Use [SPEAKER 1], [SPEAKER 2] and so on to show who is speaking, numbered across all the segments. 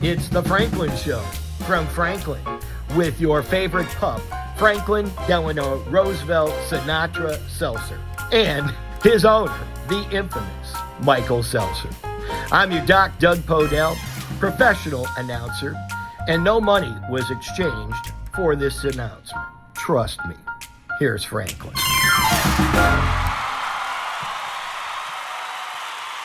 [SPEAKER 1] It's The Franklin Show from Franklin with your favorite pup, Franklin Delano Roosevelt Sinatra Seltzer, and his owner, the infamous Michael Seltzer. I'm your Doc, Doug Podell, professional announcer, and no money was exchanged for this announcement. Trust me. Here's Franklin.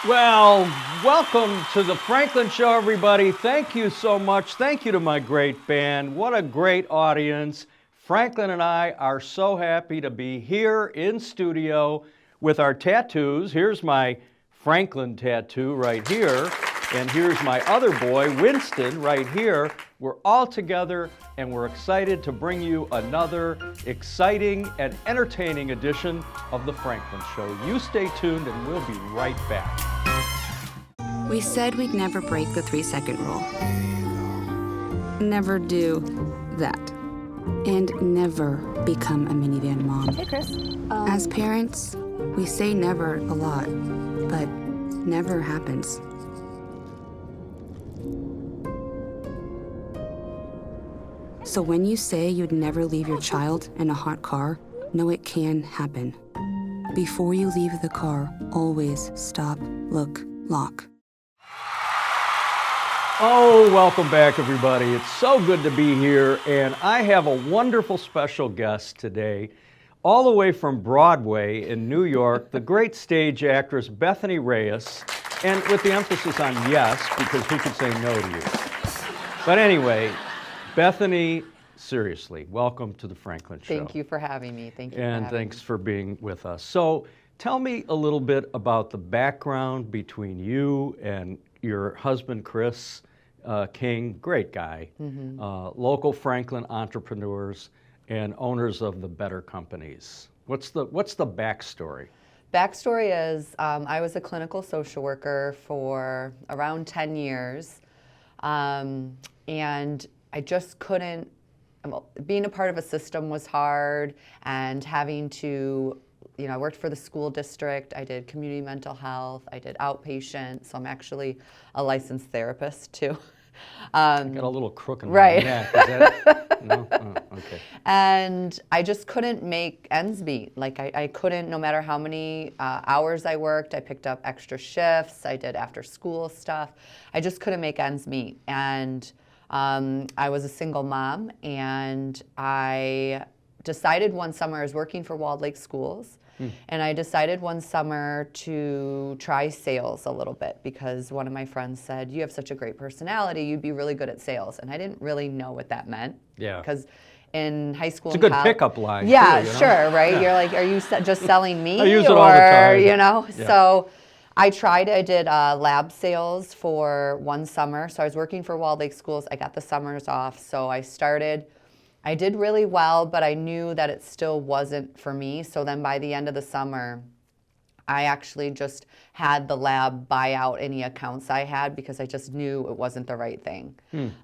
[SPEAKER 2] Well, welcome to the Franklin Show, everybody. Thank you so much. Thank you to my great band. What a great audience. Franklin and I are so happy to be here in studio with our tattoos. Here's my Franklin tattoo right here. And here's my other boy, Winston, right here. We're all together and we're excited to bring you another exciting and entertaining edition of The Franklin Show. You stay tuned and we'll be right back.
[SPEAKER 3] We said we'd never break the 3-second rule. Never do that. And never become a minivan mom.
[SPEAKER 4] Hey, Chris.
[SPEAKER 3] As parents, we say never a lot, but never happens. So when you say you'd never leave your child in a hot car, know it can happen. Before you leave the car, always stop, look, lock.
[SPEAKER 2] Oh, welcome back, everybody. It's so good to be here, and I have a wonderful special guest today, all the way from Broadway in New York, the great stage actress Bethany Reyes, and with the emphasis on yes, because who could say no to you? But anyway, Bethany, seriously, welcome to the Franklin Show.
[SPEAKER 4] Thank you for having me. Thank you.
[SPEAKER 2] And thanks for being with us. So tell me a little bit about the background between you and your husband, Chris King, great guy, local Franklin entrepreneurs and owners of the Better Companies. What's the backstory?
[SPEAKER 4] Backstory is I was a clinical social worker for around 10 years, and I just couldn't, being a part of a system was hard, and having to, I worked for the school district, I did community mental health, I did outpatient, so I'm actually a licensed therapist too.
[SPEAKER 2] I got a little crook in
[SPEAKER 4] right.
[SPEAKER 2] my neck. Is that, no? Oh, okay.
[SPEAKER 4] And I just couldn't make ends meet. Like I couldn't, no matter how many hours I worked, I picked up extra shifts, I did after school stuff. I just couldn't make ends meet. And I was a single mom, and I decided one summer, I was working for Walled Lake Schools, and I decided one summer to try sales a little bit because one of my friends said, you have such a great personality, you'd be really good at sales. And I didn't really know what that meant. Yeah. Because in high school,
[SPEAKER 2] it's a good pickup line.
[SPEAKER 4] Yeah,
[SPEAKER 2] too,
[SPEAKER 4] sure, right? Yeah. You're like, are you just selling me?
[SPEAKER 2] I use it all the time.
[SPEAKER 4] Yeah.
[SPEAKER 2] So
[SPEAKER 4] I did lab sales for one summer. So I was working for Walled Lake Schools. I got the summers off. So I did really well, but I knew that it still wasn't for me. So then by the end of the summer, I actually just had the lab buy out any accounts I had because I just knew it wasn't the right thing.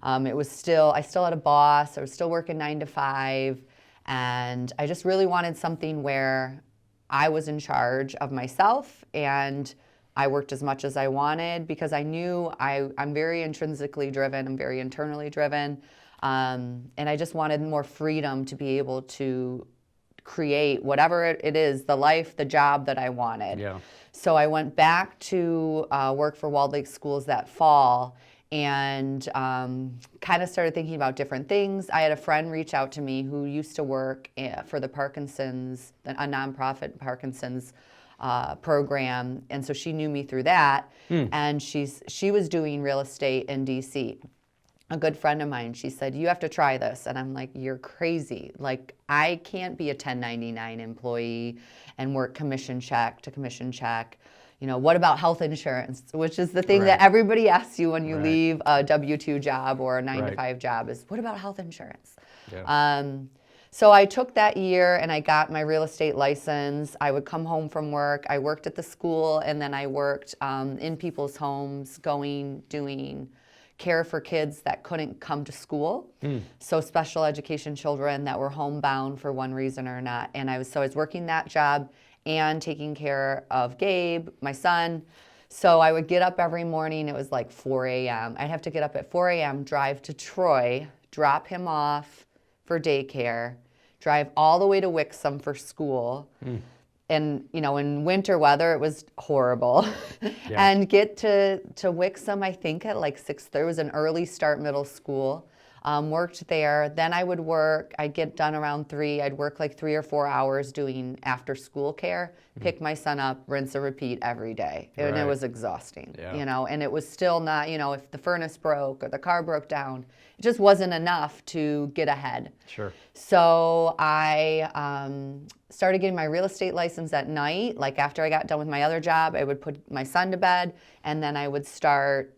[SPEAKER 4] I still had a boss. I was still working 9 to 5. And I just really wanted something where I was in charge of myself and I worked as much as I wanted because I knew I'm very intrinsically driven. I'm very internally driven. And I just wanted more freedom to be able to create whatever it is, the life, the job that I wanted. Yeah. So I went back to work for Walled Lake Schools that fall and kind of started thinking about different things. I had a friend reach out to me who used to work for the Parkinson's, a nonprofit Parkinson's program, and so she knew me through that. And she was doing real estate in DC. A good friend of mine, she said, you have to try this. And I'm like, you're crazy. Like, I can't be a 1099 employee and work commission check to commission check. What about health insurance? Which is the thing that everybody asks you when you leave a W-2 job or a 9 to 5 job is, what about health insurance? Yeah. So I took that year and I got my real estate license. I would come home from work. I worked at the school, and then I worked in people's homes, doing care for kids that couldn't come to school. So special education children that were homebound for one reason or not. And I was working that job and taking care of Gabe, my son. So I would get up every morning. It was like 4 a.m. I'd have to get up at 4 a.m., drive to Troy, drop him off for daycare, drive all the way to Wixom for school. And, you know, in winter weather, it was horrible. And get to Wixom, I think, at like 6:30. There was an early start middle school. Worked there. Then I would work. I'd get done around 3. I'd work like 3 or 4 hours doing after school care, pick my son up, rinse and repeat every day. And it was exhausting, you know, and it was still not, you know, if the furnace broke or the car broke down, it just wasn't enough to get ahead.
[SPEAKER 2] Sure.
[SPEAKER 4] So I started getting my real estate license at night. Like after I got done with my other job, I would put my son to bed, and then I would start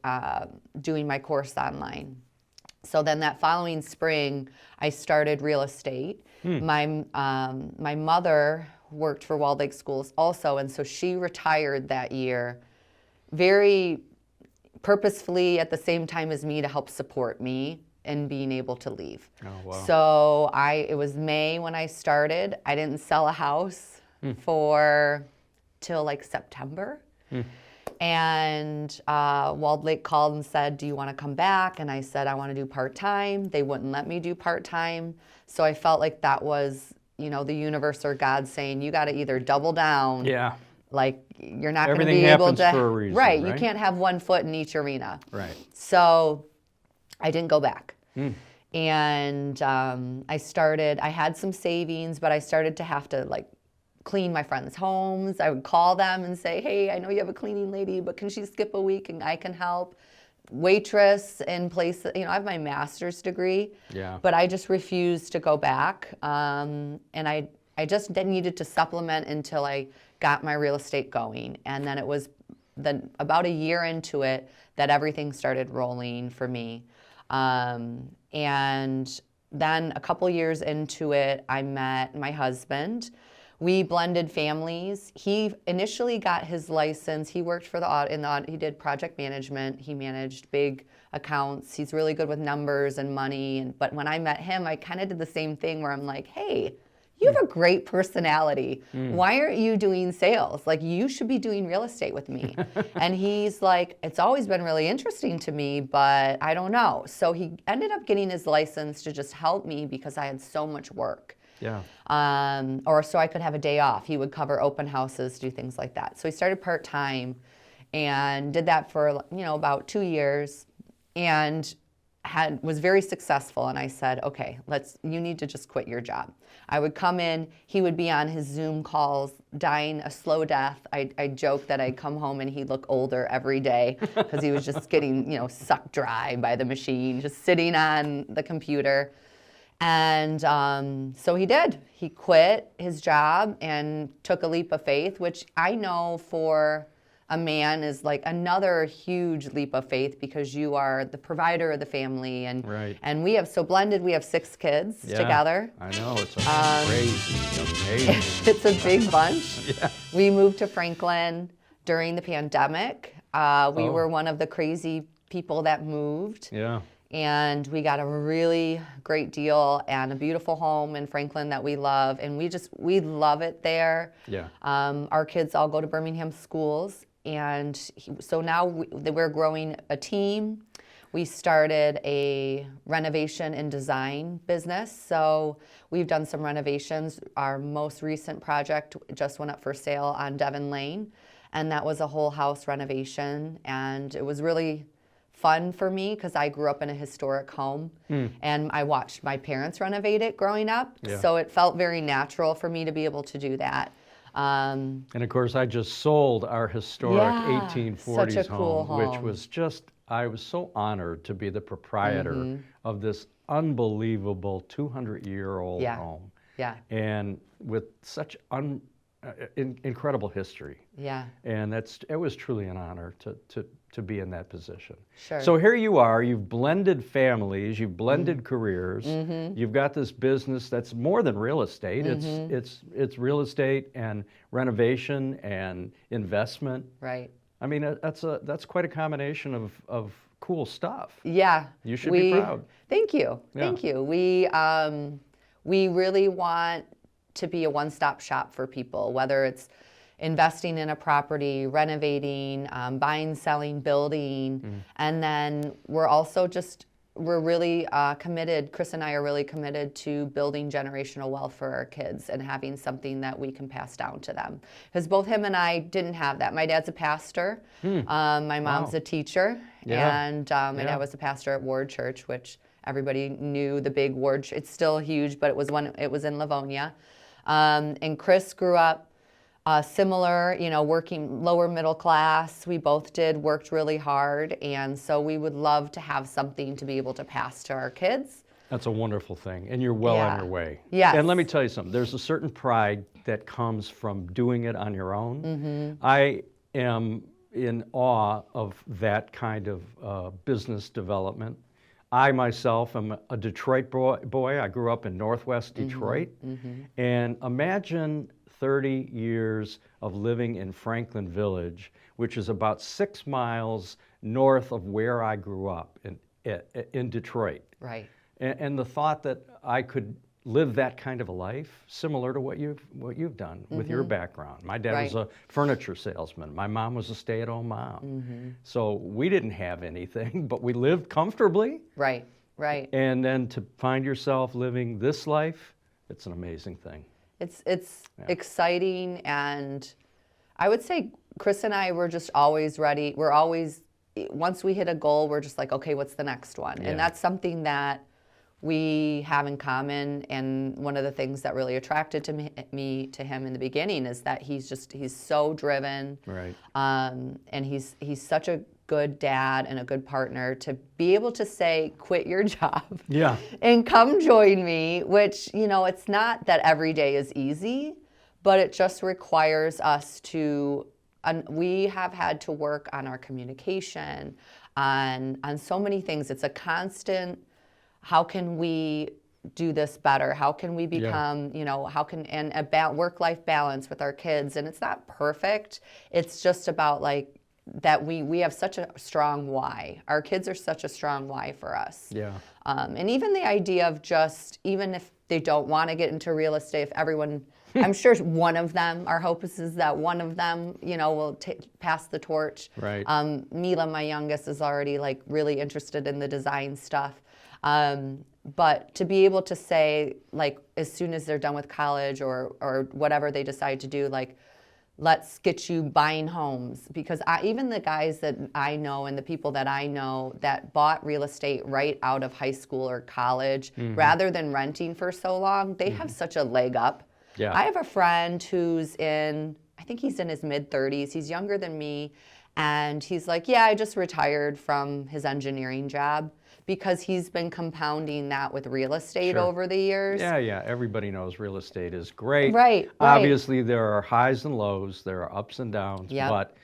[SPEAKER 4] doing my course online. So then that following spring, I started real estate. My mother worked for Walled Lake Schools also, and so she retired that year very purposefully at the same time as me to help support me in being able to leave.
[SPEAKER 2] Oh, wow.
[SPEAKER 4] So it was May when I started. I didn't sell a house till like September. And Walled Lake called and said, do you want to come back? And I said, I want to do part-time. They wouldn't let me do part-time. So I felt like that was, you know, the universe or God saying, you got to either double down.
[SPEAKER 2] Yeah.
[SPEAKER 4] Like you're not going to
[SPEAKER 2] Everything
[SPEAKER 4] be able
[SPEAKER 2] happens
[SPEAKER 4] to.
[SPEAKER 2] for a reason,
[SPEAKER 4] right.
[SPEAKER 2] right?
[SPEAKER 4] You can't have one foot in each arena.
[SPEAKER 2] Right.
[SPEAKER 4] So I didn't go back. And I had some savings, but I started to have to like clean my friends' homes. I would call them and say, hey, I know you have a cleaning lady, but can she skip a week and I can help? Waitress in place, you know, I have my master's degree, but I just refused to go back. And I just needed to supplement until I got my real estate going. And then it was about a year into it that everything started rolling for me. And then a couple years into it, I met my husband. We blended families. He initially got his license. He worked for he did project management. He managed big accounts. He's really good with numbers and money. But when I met him, I kind of did the same thing where I'm like, hey, you have a great personality. Why aren't you doing sales? Like, you should be doing real estate with me. And he's like, it's always been really interesting to me, but I don't know. So he ended up getting his license to just help me because I had so much work. Or so I could have a day off. He would cover open houses, do things like that. So he started part-time and did that for, you know, about 2 years and was very successful. And I said, okay, you need to just quit your job. I would come in, he would be on his Zoom calls, dying a slow death. I joke that I'd come home and he'd look older every day because he was just getting, you know, sucked dry by the machine, just sitting on the computer. And so he did. He quit his job and took a leap of faith, which I know for a man is like another huge leap of faith because you are the provider of the family. And and we have, so blended, we have 6 kids together.
[SPEAKER 2] I know, it's crazy, amazing.
[SPEAKER 4] It's a big bunch. We moved to Franklin during the pandemic. We were one of the crazy people that moved. And we got a really great deal and a beautiful home in Franklin that we love. And we love it there. Our kids all go to Birmingham schools. And so now we're growing a team. We started a renovation and design business. So we've done some renovations. Our most recent project just went up for sale on Devon Lane. And that was a whole house renovation. And it was really fun for me because I grew up in a historic home and I watched my parents renovate it growing up. So it felt very natural for me to be able to do that.
[SPEAKER 2] And of course, I just sold our historic 1840s
[SPEAKER 4] such a cool home,
[SPEAKER 2] which was just, I was so honored to be the proprietor of this unbelievable 200-year-old home. And with such incredible history. And it was truly an honor to be in that position. So here you are, you've blended families, you've blended careers, you've got this business that's more than real estate. It's real estate and renovation and investment. I mean, that's quite a combination of cool stuff. You should be proud.
[SPEAKER 4] Thank you. Thank you. We really want to be a one-stop shop for people, whether it's investing in a property, renovating, buying, selling, building. And then we're really committed, Chris and I are really committed to building generational wealth for our kids and having something that we can pass down to them. Because both him and I didn't have that. My dad's a pastor, my mom's a teacher, and my dad was a pastor at Ward Church, which everybody knew, the big Ward. It's still huge, but it was in Livonia. And Chris grew up similar, working lower middle class. We both worked really hard. And so we would love to have something to be able to pass to our kids.
[SPEAKER 2] That's a wonderful thing. And you're well on your way.
[SPEAKER 4] Yes.
[SPEAKER 2] And let me tell you something. There's a certain pride that comes from doing it on your own. I am in awe of that kind of business development. I myself am a Detroit boy. I grew up in Northwest Detroit. And imagine 30 years of living in Franklin Village, which is about 6 miles north of where I grew up in Detroit.
[SPEAKER 4] Right.
[SPEAKER 2] And the thought that I could live that kind of a life, similar to what you've done with your background. My dad was a furniture salesman. My mom was a stay-at-home mom. So we didn't have anything, but we lived comfortably.
[SPEAKER 4] Right, right.
[SPEAKER 2] And then to find yourself living this life, it's an amazing thing.
[SPEAKER 4] It's exciting, and I would say Chris and I were just always ready. We're always, once we hit a goal, we're just like, okay, what's the next one? And that's something that we have in common. And one of the things that really attracted me to him in the beginning is that he's so driven.
[SPEAKER 2] Right.
[SPEAKER 4] And he's such a good dad and a good partner to be able to say, quit your job and come join me, which, it's not that every day is easy, but it just requires us to, we have had to work on our communication, on so many things. It's a constant, how can we do this better? How can we become, and a work-life balance with our kids? And it's not perfect. It's just about that we have such a strong why. Our kids are such a strong why for us. Yeah. And even the idea of even if they don't want to get into real estate, if everyone, I'm sure one of them, our hope is that one of them, will pass the torch. Right. Mila, my youngest, is already really interested in the design stuff. But to be able to say, as soon as they're done with college or whatever they decide to do, let's get you buying homes. Because even the guys that I know and the people that I know that bought real estate right out of high school or college, rather than renting for so long, they have such a leg up. Yeah. I have a friend who's I think he's in his mid-30s. He's younger than me. And he's like, yeah, I just retired from his engineering job, because he's been compounding that with real estate over the years. Yeah, everybody knows real estate is great. Right.
[SPEAKER 2] Obviously, there are highs and lows, there are ups and downs, but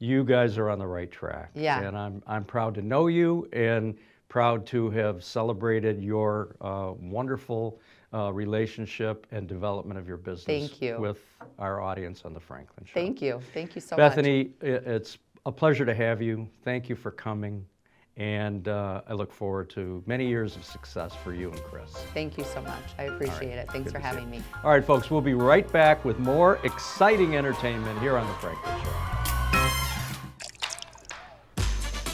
[SPEAKER 2] you guys are on the right track. Yeah. And I'm proud to know you and proud to have celebrated your wonderful relationship and development of your business with our audience on The Franklin Show.
[SPEAKER 4] Thank you. Thank you so
[SPEAKER 2] Bethany, much. Bethany, it's a pleasure to have you. Thank you for coming. And I look forward to many years of success for you and Chris.
[SPEAKER 4] Thank you so much. I appreciate it. Thanks for having me.
[SPEAKER 2] All right, folks, we'll be right back with more exciting entertainment here on The Franklin Show.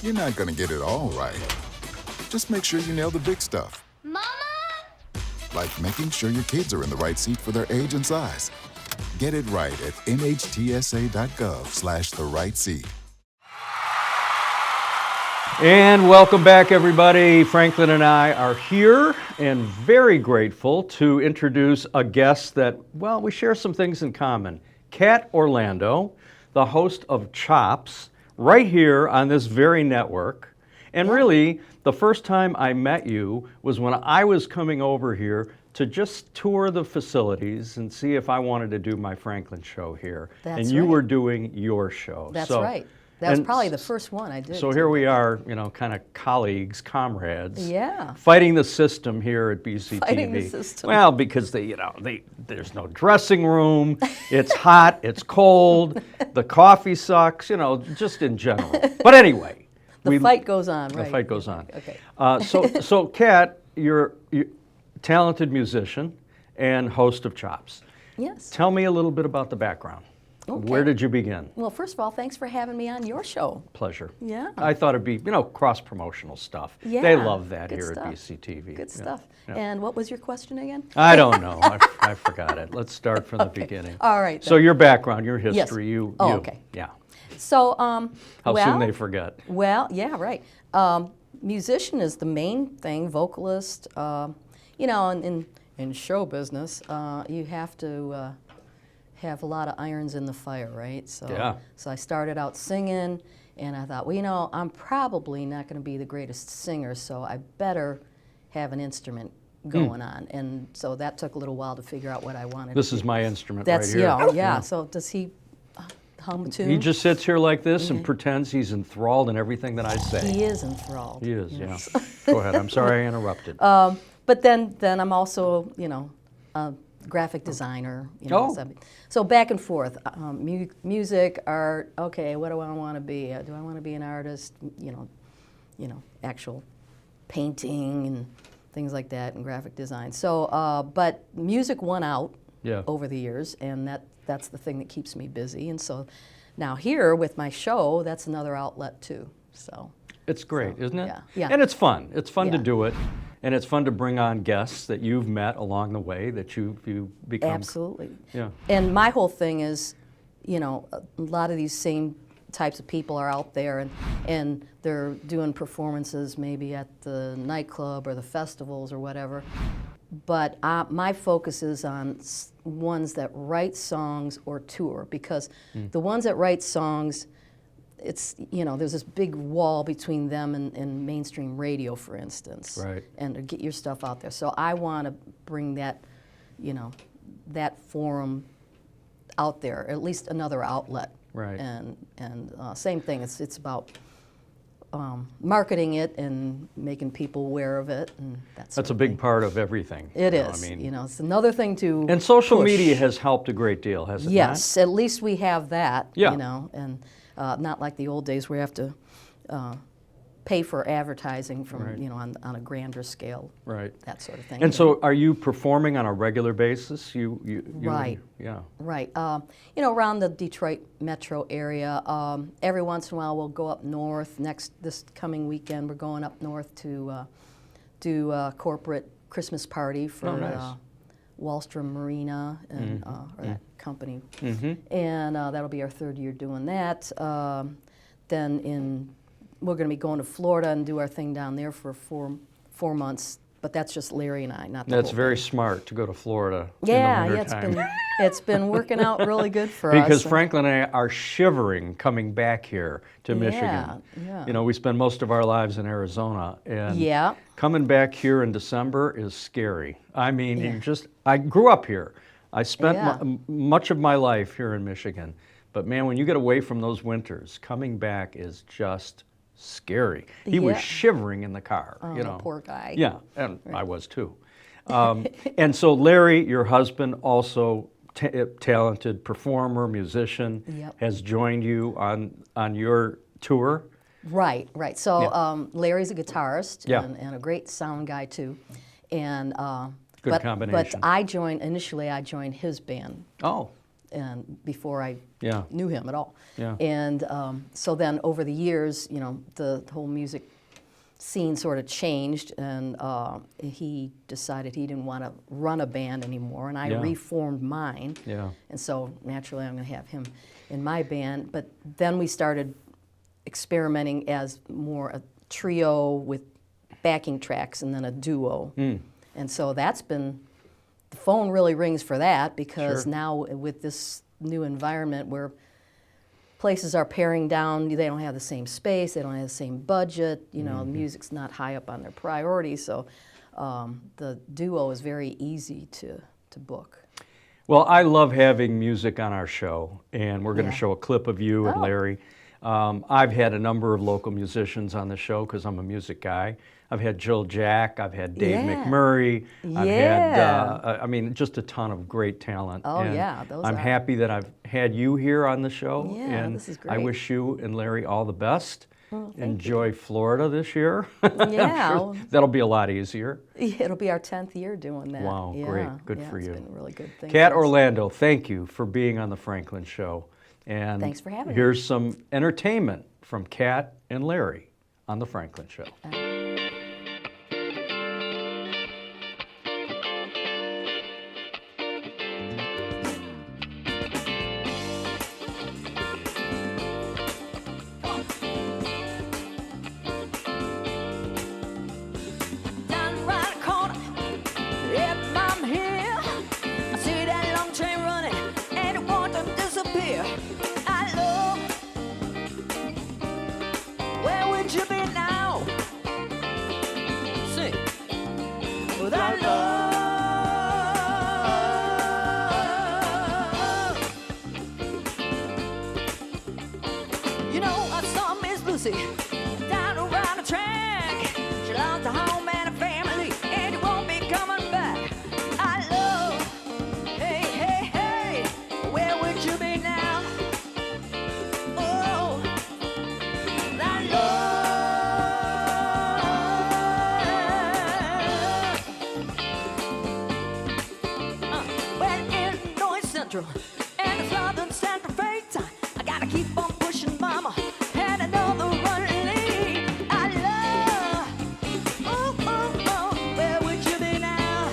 [SPEAKER 5] You're not going to get it all right. Just make sure you nail the big stuff.
[SPEAKER 6] Mama!
[SPEAKER 5] Like making sure your kids are in the right seat for their age and size. Get it right at nhtsa.gov/the-right-seat.
[SPEAKER 2] And welcome back, everybody. Franklin and I are here and very grateful to introduce a guest that, well, we share some things in common. Kat Orlando, the host of CHOPZ, right here on this very network. And really, the first time I met you was when I was coming over here to just tour the facilities and see if I wanted to do my Franklin show here.
[SPEAKER 7] That's
[SPEAKER 2] you
[SPEAKER 7] right.
[SPEAKER 2] were doing your show.
[SPEAKER 7] That's right. That was probably the first one I did.
[SPEAKER 2] So here we are, kind of colleagues, comrades.
[SPEAKER 7] Yeah.
[SPEAKER 2] Fighting the system here at BCTV.
[SPEAKER 7] Fighting the system.
[SPEAKER 2] Well, because there's no dressing room. It's hot. It's cold. The coffee sucks. Just in general. But anyway,
[SPEAKER 7] the fight goes on. Right.
[SPEAKER 2] The fight goes on.
[SPEAKER 7] Okay.
[SPEAKER 2] So Kat, you're a talented musician and host of CHOPZ.
[SPEAKER 7] Yes.
[SPEAKER 2] Tell me a little bit about the background. Where did you begin?
[SPEAKER 7] Well, first of all, thanks for having me on your show.
[SPEAKER 2] Pleasure.
[SPEAKER 7] Yeah.
[SPEAKER 2] I thought it'd be, cross-promotional stuff.
[SPEAKER 7] Yeah.
[SPEAKER 2] They love that
[SPEAKER 7] good
[SPEAKER 2] here
[SPEAKER 7] stuff.
[SPEAKER 2] at BCTV.
[SPEAKER 7] Good
[SPEAKER 2] Yeah.
[SPEAKER 7] stuff.
[SPEAKER 2] Yeah.
[SPEAKER 7] And what was your question again?
[SPEAKER 2] I don't know. I forgot it. Let's start from the beginning.
[SPEAKER 7] All right.
[SPEAKER 2] So your background, your
[SPEAKER 7] Yes.
[SPEAKER 2] history, you.
[SPEAKER 7] Okay.
[SPEAKER 2] Yeah.
[SPEAKER 7] So,
[SPEAKER 2] How
[SPEAKER 7] well,
[SPEAKER 2] soon they forget.
[SPEAKER 7] Well, yeah, right. Musician is the main thing, vocalist. In show business, you have to have a lot of irons in the fire, right? So,
[SPEAKER 2] Yeah.
[SPEAKER 7] So I started out singing, and I thought, well, I'm probably not going to be the greatest singer, so I better have an instrument going on. And so that took a little while to figure out what I wanted.
[SPEAKER 2] This
[SPEAKER 7] to
[SPEAKER 2] is
[SPEAKER 7] do.
[SPEAKER 2] my instrument
[SPEAKER 7] That's
[SPEAKER 2] right here.
[SPEAKER 7] yeah. So does he hum a tune?
[SPEAKER 2] He just sits here like this and pretends he's enthralled in everything that I say.
[SPEAKER 7] He is enthralled.
[SPEAKER 2] He is, yeah. Go ahead. I'm sorry I interrupted.
[SPEAKER 7] But then I'm also, a graphic designer. So back and forth. Music, art. Okay, what do I want to be? Do I want to be an artist? Actual painting and things like that, and graphic design. So, but music won out over the years, and that's the thing that keeps me busy. And so, now here with my show, that's another outlet too. So.
[SPEAKER 2] It's great, isn't it?
[SPEAKER 7] Yeah.
[SPEAKER 2] And it's fun. It's fun to
[SPEAKER 7] Yeah.
[SPEAKER 2] do it. And it's fun to bring on guests that you've met along the way that you become.
[SPEAKER 7] Absolutely.
[SPEAKER 2] Yeah.
[SPEAKER 7] And my whole thing is, a lot of these same types of people are out there, and they're doing performances maybe at the nightclub or the festivals or whatever. But my focus is on ones that write songs or tour, because the ones that write songs, it's, there's this big wall between them and mainstream radio, for instance.
[SPEAKER 2] Right.
[SPEAKER 7] And to get your stuff out there. So I want to bring that, that forum out there, at least another outlet.
[SPEAKER 2] Right.
[SPEAKER 7] And same thing, it's about marketing it and making people aware of it, and
[SPEAKER 2] That's a big part of everything.
[SPEAKER 7] It
[SPEAKER 2] you
[SPEAKER 7] is.
[SPEAKER 2] know, I mean,
[SPEAKER 7] It's another thing to
[SPEAKER 2] and social
[SPEAKER 7] push.
[SPEAKER 2] media has helped a great deal, has it not?
[SPEAKER 7] Yes, at least we have that.
[SPEAKER 2] Yeah.
[SPEAKER 7] And not like the old days where you have to pay for advertising from on a grander scale.
[SPEAKER 2] Right.
[SPEAKER 7] That sort of thing.
[SPEAKER 2] And so, are you performing on a regular basis?
[SPEAKER 7] Right.
[SPEAKER 2] Yeah.
[SPEAKER 7] Right. Around the Detroit metro area, every once in a while we'll go up north. This coming weekend, we're going up north to do a corporate Christmas party for
[SPEAKER 2] nice.
[SPEAKER 7] Wallstrom Marina and or that company, and that'll be our third year doing that. Then we're going to be going to Florida and do our thing down there for four months. But that's just Larry and I, not the
[SPEAKER 2] That's
[SPEAKER 7] whole
[SPEAKER 2] very
[SPEAKER 7] thing.
[SPEAKER 2] smart to go to Florida
[SPEAKER 7] Yeah,
[SPEAKER 2] in the
[SPEAKER 7] yeah,
[SPEAKER 2] wintertime.
[SPEAKER 7] it's been working out really good for us.
[SPEAKER 2] Because Franklin and I are shivering coming back here to Michigan.
[SPEAKER 7] Yeah.
[SPEAKER 2] We spend most of our lives in Arizona, and
[SPEAKER 7] Yeah.
[SPEAKER 2] coming back here in December is scary. I mean, I grew up here. I spent much of my life here in Michigan, but man, when you get away from those winters, coming back is just scary. He was shivering in the car.
[SPEAKER 7] Oh, the poor guy.
[SPEAKER 2] Yeah, and I was too. And so Larry, your husband, also talented performer, musician, has joined you on your tour.
[SPEAKER 7] Right. So Larry's a guitarist and a great sound guy too, and
[SPEAKER 2] Good combination.
[SPEAKER 7] But initially I joined his band.
[SPEAKER 2] Oh.
[SPEAKER 7] And before I
[SPEAKER 2] Yeah.
[SPEAKER 7] knew him at all.
[SPEAKER 2] Yeah.
[SPEAKER 7] And so then over the years, the whole music scene sort of changed, and he decided he didn't want to run a band anymore, and I reformed mine.
[SPEAKER 2] Yeah.
[SPEAKER 7] And so naturally I'm going to have him in my band. But then we started experimenting as more a trio with backing tracks and then a duo. And so that's been, the phone really rings for that, because now with this new environment where places are paring down, they don't have the same space, they don't have the same budget, music's not high up on their priorities, so the duo is very easy to book.
[SPEAKER 2] Well, I love having music on our show, and we're going to show a clip of you and Larry. I've had a number of local musicians on the show because I'm a music guy. I've had Jill Jack, I've had Dave McMurray, I've had, just a ton of great talent.
[SPEAKER 7] Oh,
[SPEAKER 2] and
[SPEAKER 7] yeah, those
[SPEAKER 2] I'm
[SPEAKER 7] are.
[SPEAKER 2] happy that I've had you here on the show.
[SPEAKER 7] Yeah,
[SPEAKER 2] and
[SPEAKER 7] this is
[SPEAKER 2] I
[SPEAKER 7] great.
[SPEAKER 2] wish you and Larry all the best.
[SPEAKER 7] Well,
[SPEAKER 2] Enjoy Florida this year. I'm
[SPEAKER 7] Yeah.
[SPEAKER 2] sure that'll be a lot easier.
[SPEAKER 7] It'll be our 10th year doing that.
[SPEAKER 2] Wow, great. Good for
[SPEAKER 7] It's
[SPEAKER 2] you.
[SPEAKER 7] been a really good thing.
[SPEAKER 2] Kat
[SPEAKER 7] for us.
[SPEAKER 2] Orlando, thank you for being on the Franklin Show. And
[SPEAKER 7] Thanks for having me.
[SPEAKER 2] here's some entertainment from Kat and Larry on The Franklin Show.
[SPEAKER 6] Down right corner, yep, I'm here. I see that long train running, and it won't disappear. I love, where would you be now? Sing, with I love. You know, I saw Miss Lucy down around the track. She loves a home and a family, and it won't be coming back. I love, hey, hey, hey, where would you be now? Oh, I love. Well, in North Central and the Southern Central freight time, I gotta keep on pushing, mama, and another run lead. I love. Oh, oh, oh, where would you be now?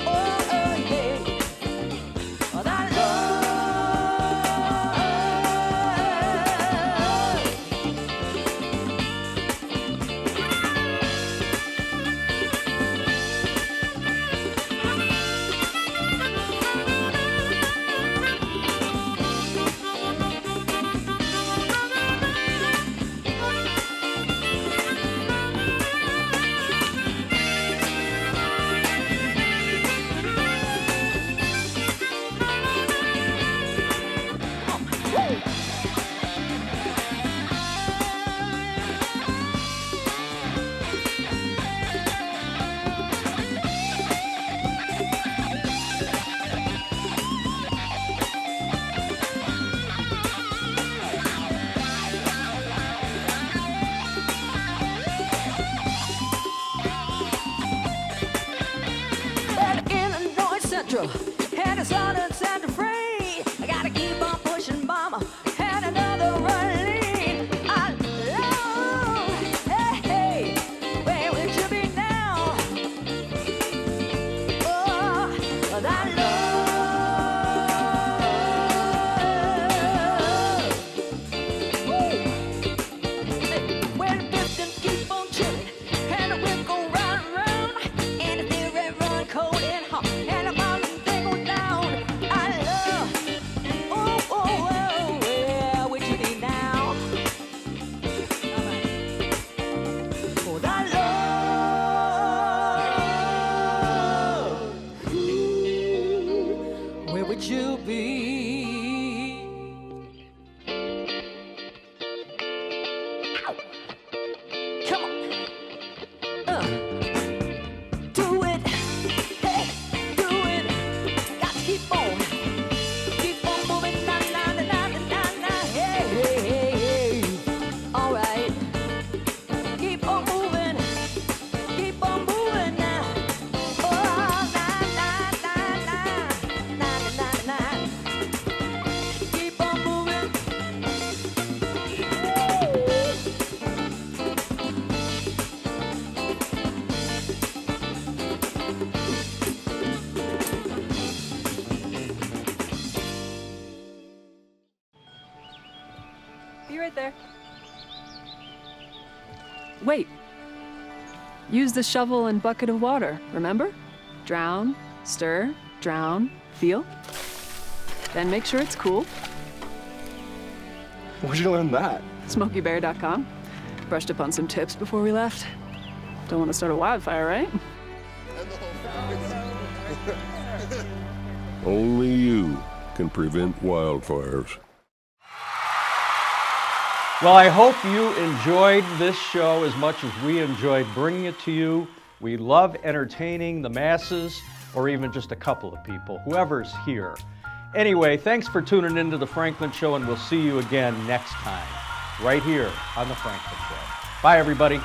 [SPEAKER 6] Oh, oh, yeah. Oh, I But in North Central and the Southern Central freight, I gotta keep on pushing, mama, and another run lead. I love, hey, hey, where would you be now? Oh, I love. Woo. Well, the pistons keep on chilling, and the whip go round and round, and the beer red run cold and hot, and the mountain they go down. I love, oh, oh, oh, where would you be now? All right. Oh, I love. Where would you be? Come on. Do it. Hey, do it. Got to keep on. Keep on moving. Na, na, na, na, na, na. Hey, hey, hey, hey. All right. Keep on moving. Keep on moving now. Oh, na, na, na, na. Na, na, na, na. Keep on moving.
[SPEAKER 8] Be right there. Wait. Use the shovel and bucket of water, remember? Drown, stir, drown, feel. Then make sure it's cool.
[SPEAKER 9] Where'd you learn that?
[SPEAKER 8] SmokeyBear.com. Brushed up on some tips before we left. Don't want to start a wildfire, right?
[SPEAKER 10] Only you can prevent wildfires.
[SPEAKER 2] Well, I hope you enjoyed this show as much as we enjoyed bringing it to you. We love entertaining the masses, or even just a couple of people, whoever's here. Anyway, thanks for tuning into The Franklin Show, and we'll see you again next time, right here on The Franklin Show. Bye, everybody.